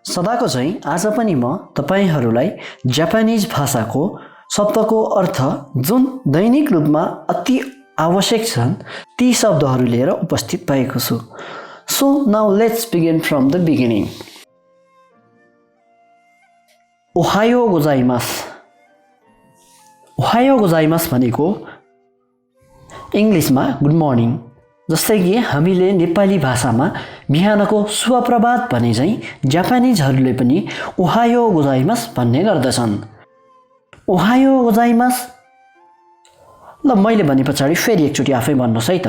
सदाको चाहिँ आज पनि म तपाईहरूलाई जापानिज भाषाको शब्दको अर्थ जुन दैनिक रूपमा अति आवश्यक छन् ती शब्दहरू लिएर उपस्थित भएको छु। So now let's begin from the beginning. ओहायो गोजाइमास। ओहायो गोजाइमास भनेको इङ्ग्लिसमा गुड मर्निङ, जस्तै कि हामीले नेपाली भाषामा बिहानको शुभ प्रभात भने चाहिँ जापानिजहरूले पनि ओहायो गोजाइमास भन्ने गर्दछन्। ओहायो गोजाइमास। ल मैले भने पछाडि फेरि एकचोटि आफै भन्नुहोस् है त।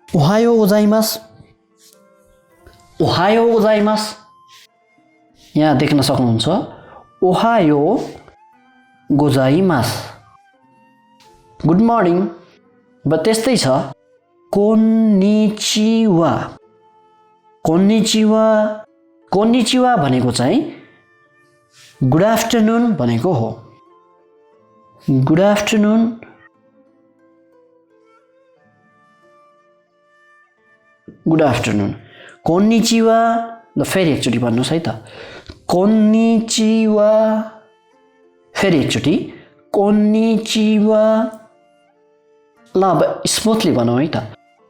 ओहायो गोजाइमास। ओहायो गोजाइमास। यहाँ देख्न सक्नुहुन्छ ओहायो गोजाइमास गुड मर्निङ। अब त्यस्तै छ कोन्निचिवा। कोन्निचिवा। कोन्निचिवा भनेको चाहिँ गुड आफ्टरनुन भनेको हो। Good afternoon. Good afternoon. कोन्निचिवा। ल फेरि एकचोटि भन्नुहोस् है त। कोन्निचिवा। फेरि एकचोटि कोन्निचिवा। ल अब स्मुथली भनौँ है त।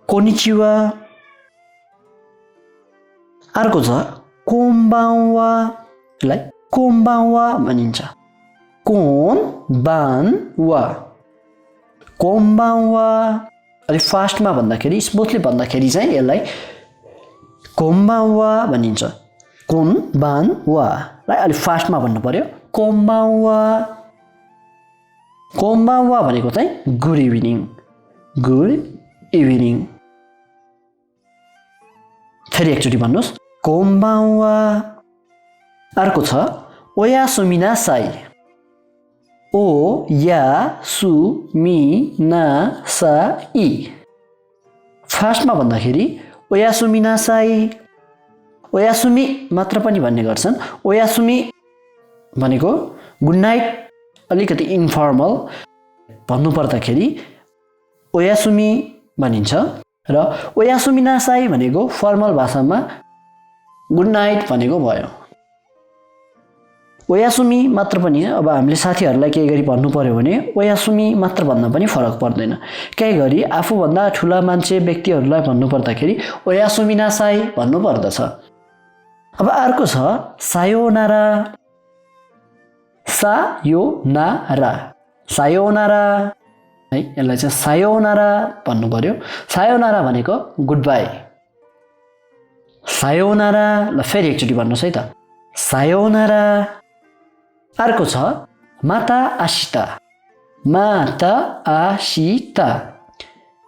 कोन्निचिवा। अर्को छ कोम्बावा। लाई कोम्बावा भनिन्छ। कोम्बावा। कोम्बावा। अलि फास्टमा भन्दाखेरि स्मुथली भन्दाखेरि चाहिँ यसलाई कोम्बावा भनिन्छ। कोम्बावा। लाई अलि फास्टमा भन्नु पर्यो कोम्बावा। कोम्बावा भनेको चाहिँ गुड इभिनिङ। Good evening. फेरि एकचोटि भन्नुहोस् कोम्बावा। अर्को छ ओयासुमिनासाई। ओ या सु मि ना सा इ। फास्टमा भन्दाखेरि ओयासुमिनासाई। ओयासुमी मात्र पनि भन्ने गर्छन्। ओयासुमी भनेको गुड नाइट, अलिकति इन्फर्मल भन्नु पर्दाखेरि ओयासुमी भनिन्छ र ओयासुमिनासाई भनेको फर्मल भाषामा गुड नाइट भनेको भयो। ओयासुमी मात्र पनि अब हामीले साथीहरूलाई केही गरी भन्नु पर्यो भने ओयासुमी मात्र भन्दा पनि फरक पर्दैन। केही गरी आफूभन्दा ठुला मान्छे व्यक्तिहरूलाई भन्नु पर्दाखेरि ओयासुमिनासाई भन्नु पर्दछ। अब अर्को छ सायोनारा। सायोनारा। सायोनारा है, यसलाई चाहिँ सायोनारा भन्नु पर्यो। सायोनारा भनेको गुड बाई। सायोनारा। ल फेरि एकचोटि भन्नुहोस् है त। सायोनारा। अर्को छ माता आशिता। माता आशिता।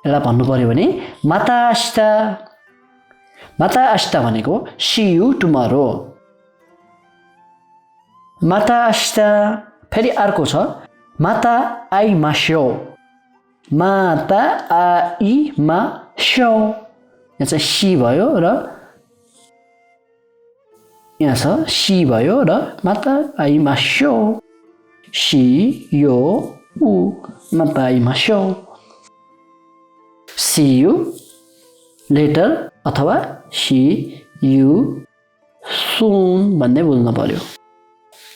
यसलाई भन्नु पर्यो भने माता आशिता। माता आशिता भनेको सी यू टुमारो। माता आशिता। फेरि अर्को छ माता आइमास्यो। माता आइमास्यो। यहाँ चाहिँ सी भयो र यहाँ छ सी भयो र माता आइमास्यो। सी यो उ माता आइमास्यो। सी यू लेटर अथवा सी यू सुन भन्ने बुझ्नु पर्यो।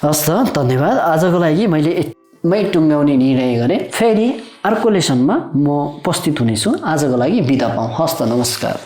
हस् त, धन्यवाद। आजको लागि मैले मै टुङ्गाउने निर्णय गरेँ। फेरि अर्को लेसनमा म उपस्थित हुनेछु। आजको लागि बिदा पाऊँ। हस् त, नमस्कार।